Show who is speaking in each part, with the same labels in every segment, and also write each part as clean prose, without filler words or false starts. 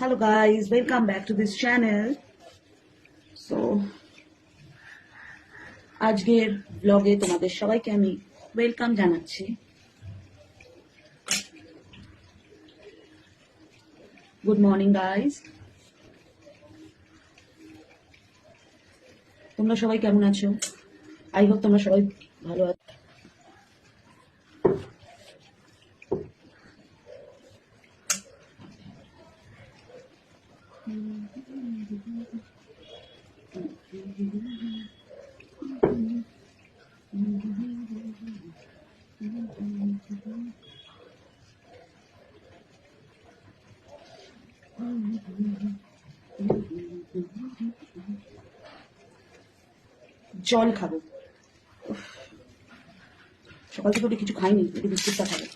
Speaker 1: Hello guys, welcome back to this channel. So আজকের ব্লগে তোমাদের সবাইকে আমি ওয়েলকাম জানাচ্ছি। গুড মর্নিং গাইস, তোমরা সবাই কেমন আছো? আই হোপ তোমরা সবাই ভালো আছো। জল খাবো, সকাল থেকে উঠে কিছু খাইনি, একটু বিস্কুটটা খাবো।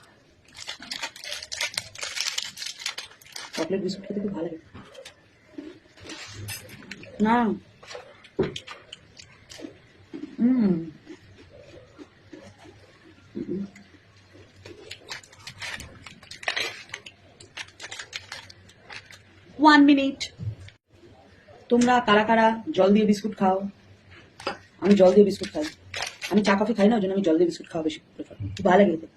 Speaker 1: চকলেট বিস্কুট খেতে খুব ভালো লাগে না। One minute. তোমরা কারা কারা জল দিয়ে বিস্কুট খাও? আমি জল দিয়ে বিস্কুট খাই। আমি চা কফি খাই না, ওই জন্য আমি জল দিয়ে বিস্কুট খাওয়া বেশি প্রেফার করি, খুব ভালো লাগে খেতে।